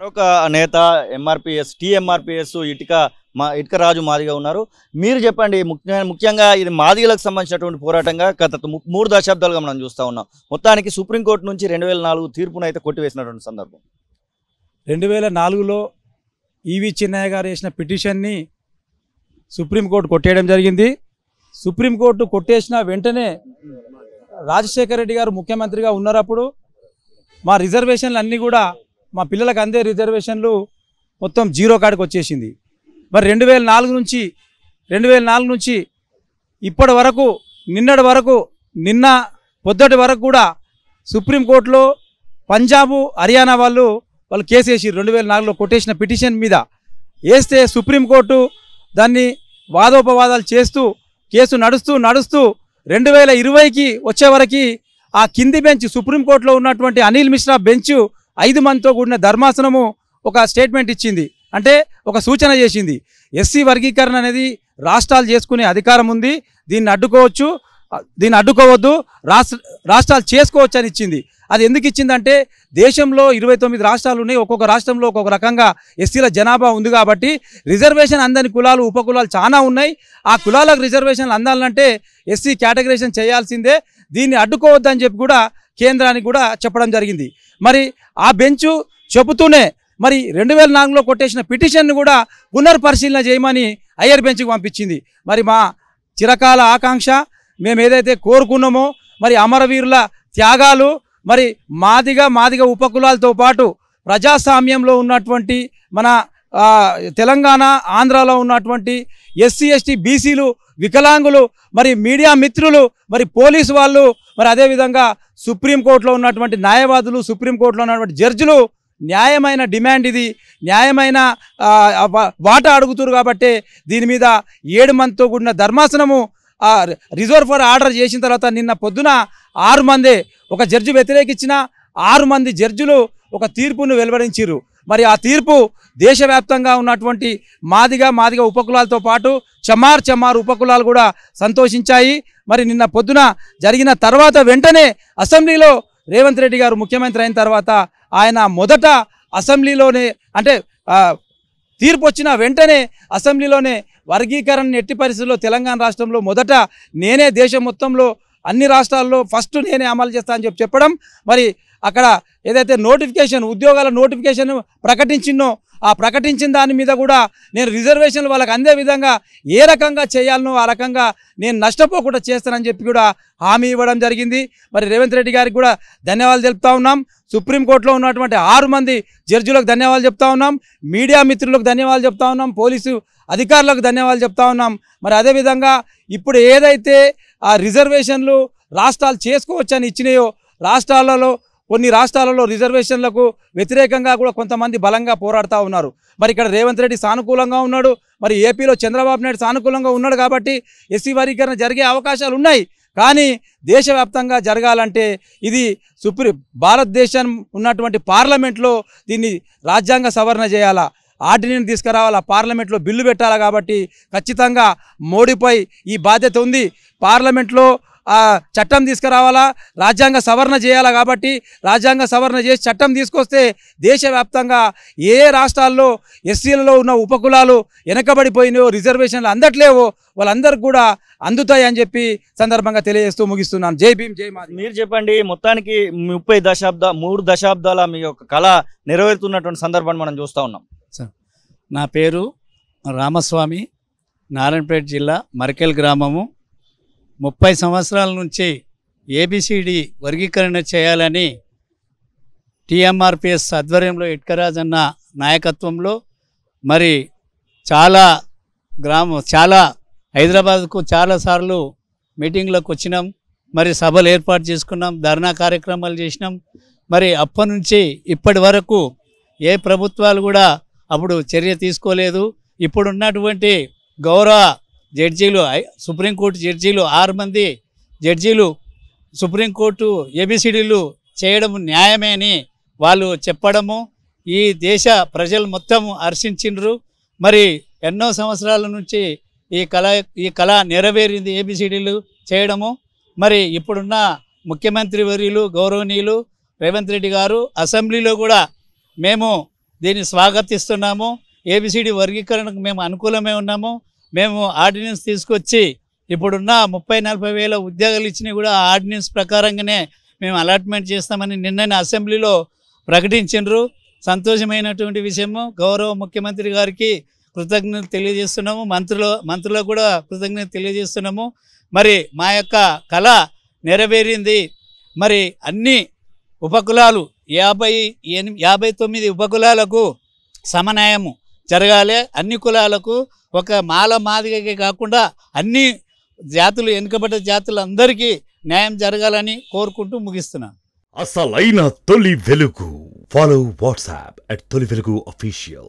మరొక నేత ఎంఆర్పిఎస్ టీఎంఆర్పిఎస్ ఇటుక రాజు మాదిగ ఉన్నారు. మీరు చెప్పండి, ముఖ్యంగా ఇది మాదిగలకు సంబంధించినటువంటి పోరాటంగా గత 3 దశాబ్దాలుగా మనం చూస్తూ ఉన్నాం. మొత్తానికి సుప్రీంకోర్టు నుంచి 2004 తీర్పును అయితే కొట్టివేసినటువంటి సందర్భం. 2004లో ఈవి చిన్నయ్య గారు వేసిన పిటిషన్ని సుప్రీంకోర్టు కొట్టేయడం జరిగింది. సుప్రీంకోర్టు కొట్టేసిన వెంటనే రాజశేఖర రెడ్డి గారు ముఖ్యమంత్రిగా ఉన్నప్పుడు మా రిజర్వేషన్లు అన్నీ కూడా మా పిల్లలకు అందే రిజర్వేషన్లు మొత్తం జీరో కాడికి వచ్చేసింది. మరి 2004 నుంచి ఇప్పటి వరకు నిన్న పొద్దుటి వరకు కూడా సుప్రీంకోర్టులో పంజాబు హర్యానా వాళ్ళు కేసు వేసిర్రు. 2004లో కొట్టేసిన పిటిషన్ మీద వేస్తే సుప్రీంకోర్టు దాన్ని వాదోపవాదాలు చేస్తూ కేసు నడుస్తూ 2020కి వచ్చేవరకు ఆ కింది బెంచ్ సుప్రీంకోర్టులో ఉన్నటువంటి అనిల్ మిశ్రా బెంచ్ 5 మందితో కూడిన ధర్మాసనము ఒక స్టేట్మెంట్ ఇచ్చింది. అంటే ఒక సూచన చేసింది, ఎస్సీ వర్గీకరణ అనేది రాష్ట్రాలు చేసుకునే అధికారం ఉంది, దీన్ని అడ్డుకోవద్దు, రాష్ట్రాలు చేసుకోవచ్చు అని ఇచ్చింది. అది ఎందుకు ఇచ్చిందంటే దేశంలో 29 రాష్ట్రాలు ఉన్నాయి, ఒక్కొక్క రాష్ట్రంలో ఒక్కొక్క రకంగా ఎస్సీల జనాభా ఉంది కాబట్టి రిజర్వేషన్ అందని కులాలు ఉపకులాలు చాలా ఉన్నాయి. ఆ కులాలకు రిజర్వేషన్లు అందాలంటే ఎస్సీ కేటగరైజేషన్ చేయాల్సిందే, దీన్ని అడ్డుకోవద్దని చెప్పి కూడా కేంద్రానికి కూడా చెప్పడం జరిగింది. మరి ఆ బెంచ్ చెబుతూనే మరి 2004లో కొట్టేసిన పిటిషన్ను కూడా పునర్పరిశీలన చేయమని హయ్యర్ బెంచ్కి పంపించింది. మరి మా చిరకాల ఆకాంక్ష, మేము ఏదైతే కోరుకున్నామో మరి అమరవీరుల త్యాగాలు, మరి మాదిగ ఉపకులాలతో పాటు ప్రజాస్వామ్యంలో ఉన్నటువంటి మన తెలంగాణ ఆంధ్రాలో ఉన్నటువంటి ఎస్సీ ఎస్టీ బీసీలు వికలాంగులు, మరి మీడియా మిత్రులు, మరి పోలీసు వాళ్ళు, మరి అదేవిధంగా సుప్రీంకోర్టులో ఉన్నటువంటి న్యాయవాదులు, సుప్రీంకోర్టులో ఉన్నటువంటి జడ్జిలు న్యాయమైన డిమాండ్, ఇది న్యాయమైన వాటా అడుగుతున్నారు కాబట్టి దీని మీద 7 మందితో కూడిన ధర్మాసనము రిజర్వ్ ఫర్ ఆర్డర్ చేసిన తర్వాత నిన్న పొద్దున 6 మందే, ఒక జడ్జి వ్యతిరేకించిన 6 మంది జడ్జిలు ఒక తీర్పును వెలువరించారు. మరి ఆ తీర్పు దేశవ్యాప్తంగా ఉన్నటువంటి మాదిగ ఉపకులాలతో పాటు చమార్ ఉపకులాలు కూడా సంతోషించాయి. మరి నిన్న పొద్దున జరిగిన తర్వాత వెంటనే అసెంబ్లీలో రేవంత్ రెడ్డి గారు ముఖ్యమంత్రి అయిన తర్వాత ఆయన మొదట అసెంబ్లీలోనే, అంటే తీర్పు వచ్చిన వెంటనే అసెంబ్లీలోనే వర్గీకరణ ఎట్టి పరిస్థితుల్లో తెలంగాణ రాష్ట్రంలో మొదట నేనే, దేశం మొత్తంలో అన్ని రాష్ట్రాల్లో ఫస్ట్ నేనే అమలు చేస్తా అని చెప్పడం, మరి అక్కడ ఏదైతే ఉద్యోగాల నోటిఫికేషన్ ప్రకటించినో ఆ ప్రకటించిన దాని మీద కూడా నేను రిజర్వేషన్లు వాళ్ళకి అందే విధంగా ఏ రకంగా చేయాలనో ఆ రకంగా నేను నష్టపోకుండా చేస్తానని చెప్పి కూడా హామీ ఇవ్వడం జరిగింది. మరి రేవంత్ రెడ్డి గారికి కూడా ధన్యవాదాలు తెలుపుతా ఉన్నాం. సుప్రీంకోర్టులో ఉన్నటువంటి 6 మంది జడ్జిలకు ధన్యవాదాలు చెప్తా ఉన్నాం, మీడియా మిత్రులకు ధన్యవాదాలు చెప్తా ఉన్నాం, పోలీసు అధికారులకు ధన్యవాదాలు చెప్తా ఉన్నాం. మరి అదేవిధంగా ఇప్పుడు ఏదైతే ఆ రిజర్వేషన్లు రాష్ట్రాలు చేసుకోవచ్చని ఇచ్చినాయో, కొన్ని రాష్ట్రాలలో రిజర్వేషన్లకు వ్యతిరేకంగా కూడా కొంతమంది బలంగా పోరాడుతూ ఉన్నారు. మరి ఇక్కడ రేవంత్ రెడ్డి సానుకూలంగా ఉన్నాడు, మరి ఏపీలో చంద్రబాబు నాయుడు సానుకూలంగా ఉన్నాడు కాబట్టి ఎస్సీ వర్గీకరణ జరిగే అవకాశాలు ఉన్నాయి. కానీ దేశవ్యాప్తంగా జరగాలంటే ఇది భారతదేశం ఉన్నటువంటి పార్లమెంట్లో దీన్ని రాజ్యాంగ సవరణ చేయాలా, ఆర్డినెన్స్ తీసుకురావాలా, పార్లమెంట్లో బిల్లు పెట్టాలా. కాబట్టి ఖచ్చితంగా మోడీపై ఈ బాధ్యత ఉంది. పార్లమెంట్లో చట్టం తీసుకురావాలా, రాజ్యాంగ సవరణ చేయాలా. కాబట్టి రాజ్యాంగ సవరణ చేసి చట్టం తీసుకొస్తే దేశవ్యాప్తంగా ఏ రాష్ట్రాల్లో ఎస్సీలలో ఉన్న ఉపకులాలు వెనకబడిపోయినాయో, రిజర్వేషన్లు అందట్లేవో వాళ్ళందరికీ కూడా అందుతాయి అని చెప్పి సందర్భంగా తెలియజేస్తూ ముగిస్తున్నాను. జై భీమ్, జై మాది. మీరు చెప్పండి, మొత్తానికి 3 దశాబ్దాల మీ యొక్క కళ నెరవేరుతున్నటువంటి సందర్భాన్ని మనం చూస్తూ ఉన్నాం. నా పేరు రామస్వామి, నారాయణపేట జిల్లా మరకెల్ గ్రామము. 30 సంవత్సరాల నుంచి ఏబిసిడి వర్గీకరణ చేయాలని టీఎంఆర్పిఎస్ ఆధ్వర్యంలో ఇటుకరాజ్ అన్న నాయకత్వంలో మరి చాలా హైదరాబాద్కు చాలాసార్లు మీటింగ్లకు వచ్చినాం, మరి సభలు ఏర్పాటు చేసుకున్నాం, ధర్నా కార్యక్రమాలు చేసినాం. మరి అప్పటి నుంచి ఇప్పటి వరకు ఏ ప్రభుత్వాలు కూడా అప్పుడు చర్య తీసుకోలేదు. ఇప్పుడున్నటువంటి గౌరవ జడ్జీలు, సుప్రీంకోర్టు జడ్జీలు 6 మంది జడ్జీలు సుప్రీంకోర్టు ఏబిసిడీలు చేయడం న్యాయమే అని వాళ్ళు చెప్పడము ఈ దేశ ప్రజలు మొత్తం హర్షించిండ్రు. మరి ఎన్నో సంవత్సరాల నుంచి ఈ కళ నెరవేరింది ఏబిసిడీలు చేయడము. మరి ఇప్పుడున్న ముఖ్యమంత్రి వర్యులు గౌరవనీయులు రేవంత్ రెడ్డి గారు అసెంబ్లీలో కూడా మేము దీన్ని స్వాగతిస్తున్నాము. ఏబిసిడి వర్గీకరణకు మేము అనుకూలమే ఉన్నాము. మేము ఆర్డినెన్స్ తీసుకొచ్చి ఇప్పుడున్న 30-40 వేల ఉద్యోగాలు ఇచ్చినా కూడా ఆ ఆర్డినెన్స్ ప్రకారంగానే మేము అలాట్మెంట్ చేస్తామని నిన్ననే అసెంబ్లీలో ప్రకటించారు. సంతోషమైనటువంటి విషయము. గౌరవ ముఖ్యమంత్రి గారికి కృతజ్ఞతలు తెలియజేస్తున్నాము. మంత్రులకు కూడా కృతజ్ఞతలు తెలియజేస్తున్నాము. మరి మా యొక్క కళ నెరవేరింది. మరి అన్ని ఉపకులాలు 59 ఉపకులాలకు సమన్వయము జరగాలి. అన్ని కులాలకు ఒక మాల మాదిగకే కాకుండా అన్ని జాతులు, వెనుకబడ్డ జాతులందరికీ న్యాయం జరగాలని కోరుకుంటూ ముగిస్తున్నాను. అసలైన తొలి వెలుగు. ఫాలో వాట్సాప్ @తొలి వెలుగు official.